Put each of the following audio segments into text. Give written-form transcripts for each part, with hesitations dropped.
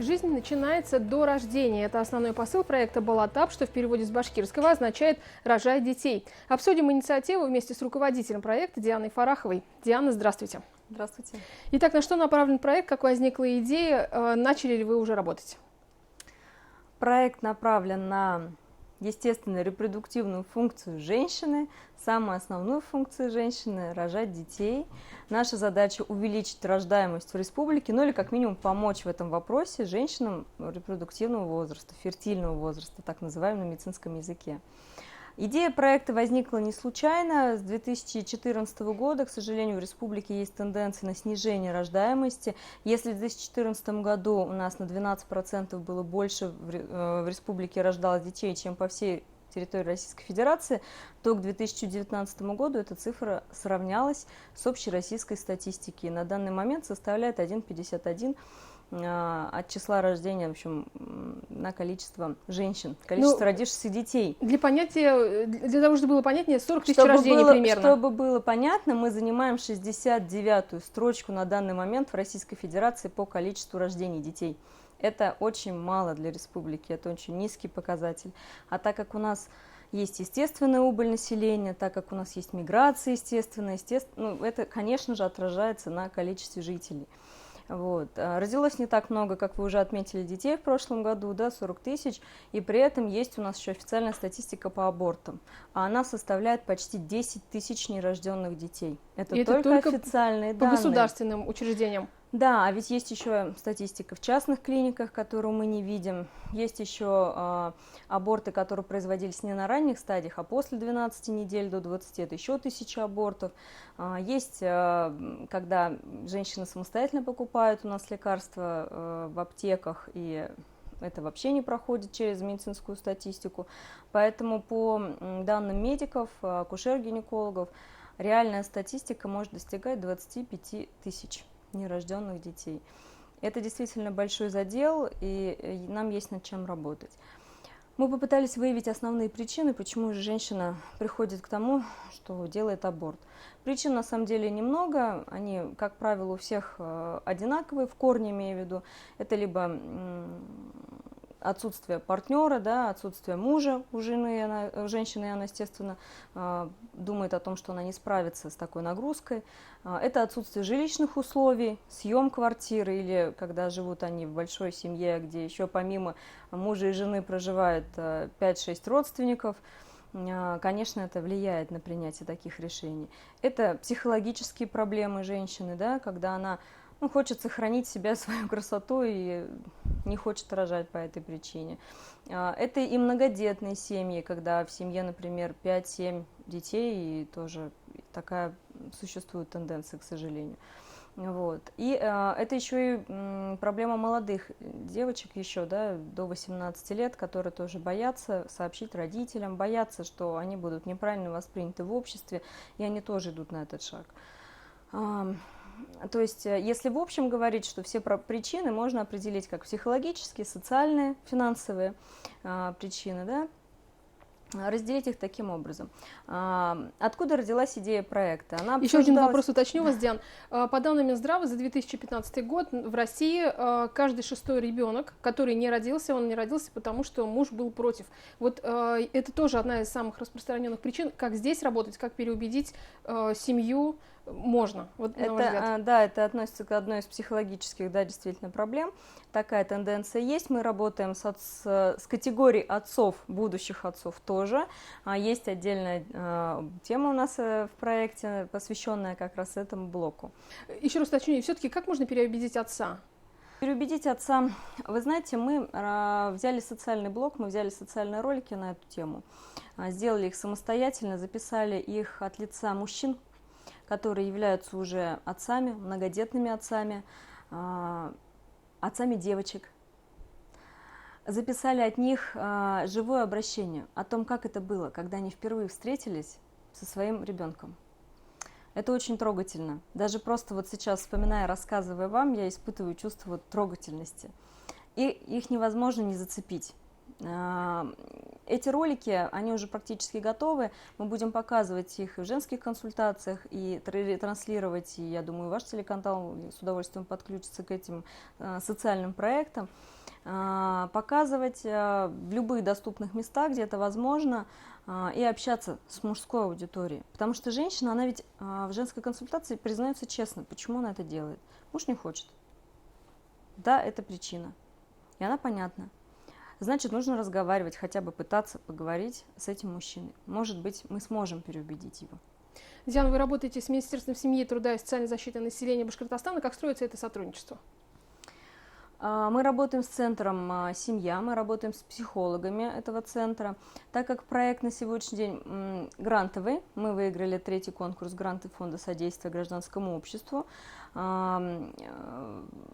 Жизнь начинается до рождения. Это основной посыл проекта «Балатап», что в переводе с башкирского означает «рожай детей». Обсудим инициативу вместе с руководителем проекта Дианой Фараховой. Диана, здравствуйте. Здравствуйте. Итак, на что направлен проект, как возникла идея, начали ли вы уже работать? Проект направлен на естественную репродуктивную функцию женщины, самую основную функцию женщины – рожать детей. Наша задача – увеличить рождаемость в республике, ну или как минимум помочь в этом вопросе женщинам репродуктивного возраста, фертильного возраста, так называемом на медицинском языке. Идея проекта возникла не случайно. С 2014 года, к сожалению, в республике есть тенденция на снижение рождаемости. Если в 2014 году у нас на 12% было больше в республике рождалось детей, чем по всей территории Российской Федерации, то к 2019 году эта цифра сравнялась с общей российской статистикой. На данный момент составляет 1,51 от числа рождения, в общем, на количество женщин, количество родившихся детей. Для того, чтобы было понятнее, 40 тысяч рождений примерно. Чтобы было понятно, мы занимаем 69-ю строчку на данный момент в Российской Федерации по количеству рождений детей. Это очень мало для республики, это очень низкий показатель. А так как у нас есть естественная убыль населения, так как у нас есть миграция естественная, это, конечно же, отражается на количестве жителей. Вот. Родилось не так много, как вы уже отметили, детей в прошлом году, да, 40 тысяч, и при этом есть у нас еще официальная статистика по абортам, а она составляет почти 10 тысяч нерожденных детей. Это только официальные по данные. Государственным учреждениям. Да, а ведь есть еще статистика в частных клиниках, которую мы не видим. Есть еще аборты, которые производились не на ранних стадиях, а после 12 недель до 20, это еще 1000 абортов. Есть, когда женщины самостоятельно покупают у нас лекарства в аптеках, и это вообще не проходит через медицинскую статистику. Поэтому по данным медиков, акушер-гинекологов, реальная статистика может достигать 25 тысяч нерожденных детей. Это действительно большой задел, и нам есть над чем работать. Мы попытались выявить основные причины, почему же женщина приходит к тому, что делает аборт. Причин на самом деле немного, они, как правило, у всех одинаковые, в корне имею в виду. Это либо отсутствие партнера, да, отсутствие мужа у женщины, она, естественно, думает о том, что она не справится с такой нагрузкой. Это отсутствие жилищных условий, съем квартиры, или когда живут они в большой семье, где еще помимо мужа и жены проживает 5-6 родственников. Конечно, это влияет на принятие таких решений. Это психологические проблемы женщины, да, когда она хочет сохранить себя, свою красоту и не хочет рожать по этой причине. Это и многодетные семьи, когда в семье, например, 5-7 детей, и тоже такая существует тенденция, к сожалению. Вот. И это еще и проблема молодых девочек еще, да, до 18 лет, которые тоже боятся сообщить родителям, боятся, что они будут неправильно восприняты в обществе, и они тоже идут на этот шаг. То есть, если в общем говорить, что все причины можно определить как психологические, социальные, финансовые причины, да, разделить их таким образом. Откуда родилась идея проекта? Еще один вопрос уточню вас, Диан. По данным Минздрава, за 2015 год в России каждый 6-й ребенок, который не родился, он не родился, потому что муж был против. Вот это тоже одна из самых распространенных причин. Как здесь работать, как переубедить семью можно? Вот, на ваш взгляд. Да, это относится к одной из психологических, да, действительно, проблем. Такая тенденция есть. Мы работаем с категорией отцов, будущих отцов тоже. Есть отдельная тема у нас в проекте, посвященная как раз этому блоку. Еще раз уточню, все-таки как можно переубедить отца? Переубедить отца. Вы знаете, мы взяли социальный блок, мы взяли социальные ролики на эту тему, сделали их самостоятельно, записали их от лица мужчин, которые являются уже отцами, многодетными отцами, отцами девочек. Записали от них живое обращение о том, как это было, когда они впервые встретились со своим ребенком. Это очень трогательно. Даже просто вот сейчас, вспоминая, рассказывая вам, я испытываю чувство трогательности. И их невозможно не зацепить. Эти ролики, они уже практически готовы, мы будем показывать их и в женских консультациях, и транслировать, и я думаю, ваш телеканал с удовольствием подключится к этим социальным проектам, показывать в любых доступных местах, где это возможно, и общаться с мужской аудиторией. Потому что женщина, она ведь в женской консультации признается честно, почему она это делает. Муж не хочет. Да, это причина. И она понятна. Значит, нужно разговаривать, хотя бы пытаться поговорить с этим мужчиной. Может быть, мы сможем переубедить его. Диана, вы работаете с Министерством семьи, труда и социальной защиты населения Башкортостана. Как строится это сотрудничество? Мы работаем с центром «Семья», мы работаем с психологами этого центра. Так как проект на сегодняшний день грантовый, мы выиграли 3-й конкурс гранты Фонда содействия гражданскому обществу.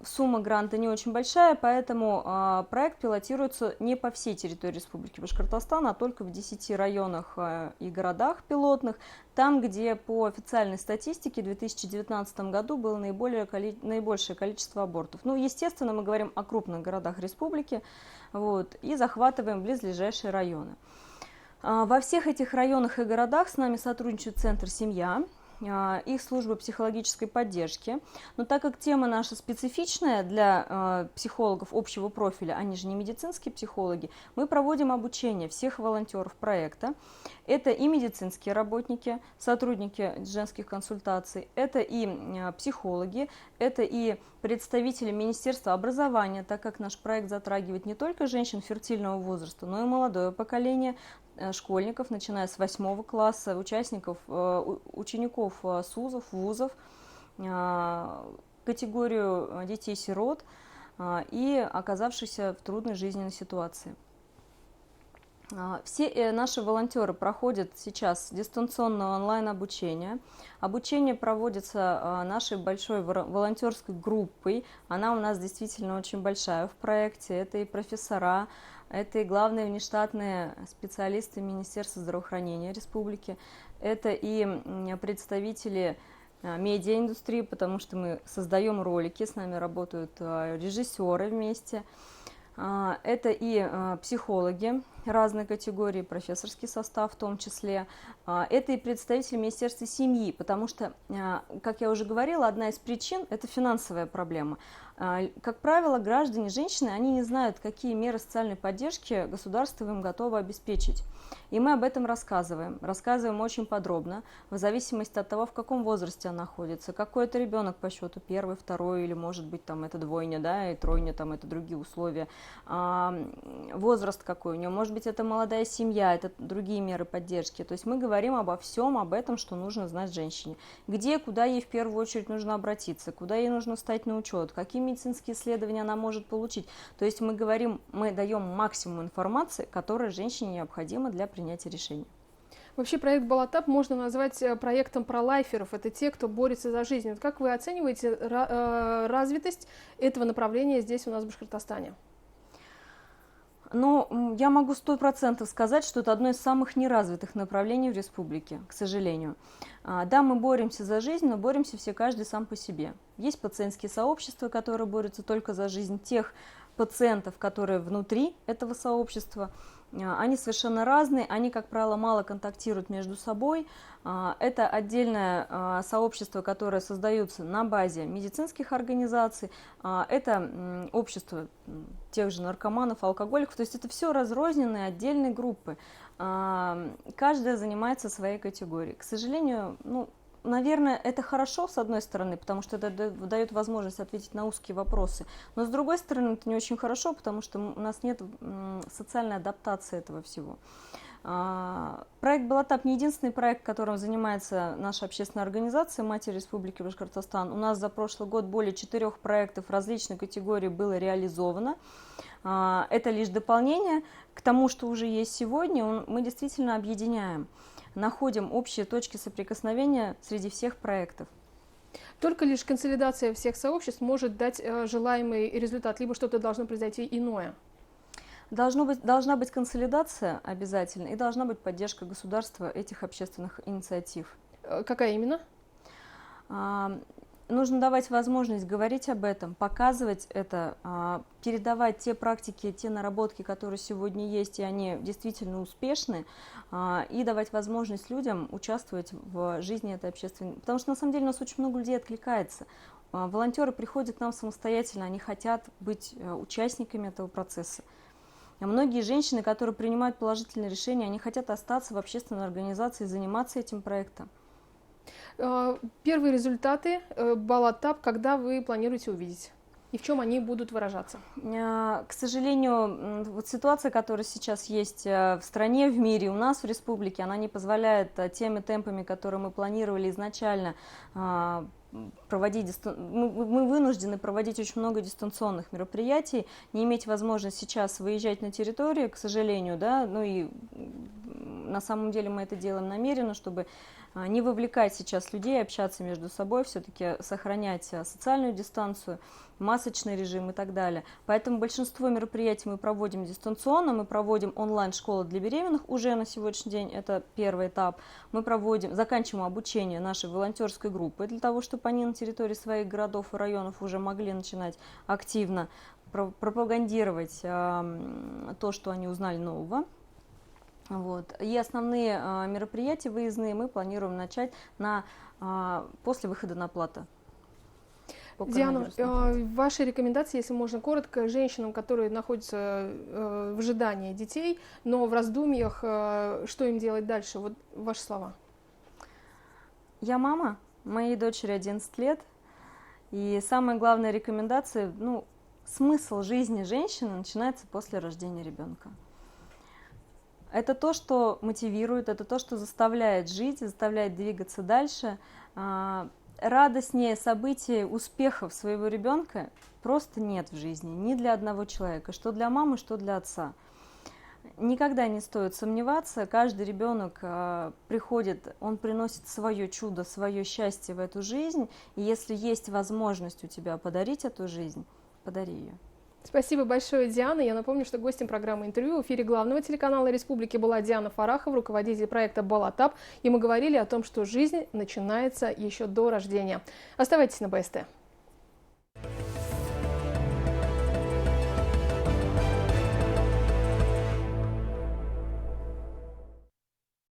Сумма гранта не очень большая, поэтому проект пилотируется не по всей территории Республики Башкортостан, а только в 10 районах и городах пилотных, там, где по официальной статистике в 2019 году было наибольшее количество абортов. Ну, естественно, мы говорим о крупных городах республики, вот, и захватываем близлежащие районы. Во всех этих районах и городах с нами сотрудничает Центр «Семья», их службы психологической поддержки. Но так как тема наша специфичная для психологов общего профиля, они же не медицинские психологи, мы проводим обучение всех волонтеров проекта. Это и медицинские работники, сотрудники женских консультаций, это и психологи, это и представители Министерства образования, так как наш проект затрагивает не только женщин фертильного возраста, но и молодое поколение, школьников, начиная с 8 класса, учеников СУЗов, вузов, категорию детей-сирот и оказавшихся в трудной жизненной ситуации. Все наши волонтеры проходят сейчас дистанционное онлайн-обучение. Обучение проводится нашей большой волонтерской группой. Она у нас действительно очень большая в проекте. Это и профессора, это и главные внештатные специалисты Министерства здравоохранения республики, это и представители медиаиндустрии, потому что мы создаем ролики, с нами работают режиссеры вместе. Это и психологи разной категории, профессорский состав в том числе. Это и представители Министерства семьи, потому что, как я уже говорила, одна из причин – это финансовая проблема. Как правило, граждане, женщины, они не знают, какие меры социальной поддержки государство им готово обеспечить. И мы об этом рассказываем. Рассказываем очень подробно, в зависимости от того, в каком возрасте она находится, какой это ребенок по счету, первый, второй, или может быть там это двойня, да, и тройня, там это другие условия, возраст какой у него, может быть это молодая семья, это другие меры поддержки. То есть мы говорим обо всем, об этом, что нужно знать женщине. Где, куда ей в первую очередь нужно обратиться, куда ей нужно стать на учет, какие медицинские исследования она может получить. То есть мы даем максимум информации, которая женщине необходима для принятия решений. Вообще проект «Балатап» можно назвать проектом пролайферов. Это те, кто борется за жизнь. Вот как вы оцениваете развитость этого направления здесь у нас в Башкортостане? Ну, я могу 100% сказать, что это одно из самых неразвитых направлений в республике, к сожалению. Да, мы боремся за жизнь, но боремся все каждый сам по себе. Есть пациентские сообщества, которые борются только за жизнь тех пациентов, которые внутри этого сообщества. Они совершенно разные, они, как правило, мало контактируют между собой. Это отдельное сообщество, которое создается на базе медицинских организаций. Это общество тех же наркоманов, алкоголиков. То есть это все разрозненные отдельные группы. Каждая занимается своей категорией. К сожалению, наверное, это хорошо, с одной стороны, потому что это дает возможность ответить на узкие вопросы. Но с другой стороны, это не очень хорошо, потому что у нас нет социальной адаптации этого всего. Проект «Балатап» не единственный проект, которым занимается наша общественная организация «Матерь Республики Башкортостан». У нас за прошлый год более 4 проектов различной категории было реализовано. Это лишь дополнение к тому, что уже есть сегодня. Мы действительно объединяем, находим общие точки соприкосновения среди всех проектов. Только лишь консолидация всех сообществ может дать желаемый результат, либо что-то должно произойти иное? Должна быть консолидация обязательно, и должна быть поддержка государства этих общественных инициатив. Какая именно? Нужно давать возможность говорить об этом, показывать это, передавать те практики, те наработки, которые сегодня есть, и они действительно успешны, и давать возможность людям участвовать в жизни этой общественной. Потому что на самом деле у нас очень много людей откликается. Волонтеры приходят к нам самостоятельно, они хотят быть участниками этого процесса. А многие женщины, которые принимают положительные решения, они хотят остаться в общественной организации и заниматься этим проектом. Первые результаты Балатап, когда вы планируете увидеть? И в чем они будут выражаться? К сожалению, вот ситуация, которая сейчас есть в стране, в мире, у нас в республике, она не позволяет теми темпами, которые мы планировали изначально, проводить, мы вынуждены проводить очень много дистанционных мероприятий, не иметь возможности сейчас выезжать на территорию, к сожалению, да, ну и на самом деле мы это делаем намеренно, чтобы не вовлекать сейчас людей, общаться между собой, все-таки сохранять социальную дистанцию, масочный режим и так далее. Поэтому большинство мероприятий мы проводим дистанционно, мы проводим онлайн-школы для беременных уже на сегодняшний день, это первый этап. Мы заканчиваем обучение нашей волонтерской группы для того, чтобы они на территории своих городов и районов уже могли начинать активно пропагандировать то, что они узнали нового. Вот. И основные мероприятия выездные мы планируем начать после выхода на плато. Диана, ваши рекомендации, если можно коротко, женщинам, которые находятся в ожидании детей, но в раздумьях, что им делать дальше? Вот ваши слова. Я мама, моей дочери 11 лет, и самая главная рекомендация, смысл жизни женщины начинается после рождения ребенка. Это то, что мотивирует, это то, что заставляет жить, заставляет двигаться дальше. Радостнее событий, успехов своего ребенка просто нет в жизни, ни для одного человека, что для мамы, что для отца. Никогда не стоит сомневаться, каждый ребенок приходит, он приносит свое чудо, свое счастье в эту жизнь, и если есть возможность у тебя подарить эту жизнь, подари ее. Спасибо большое, Диана. Я напомню, что гостем программы «Интервью» в эфире главного телеканала Республики была Диана Фарахова, руководитель проекта «Балатап». И мы говорили о том, что жизнь начинается еще до рождения. Оставайтесь на БСТ.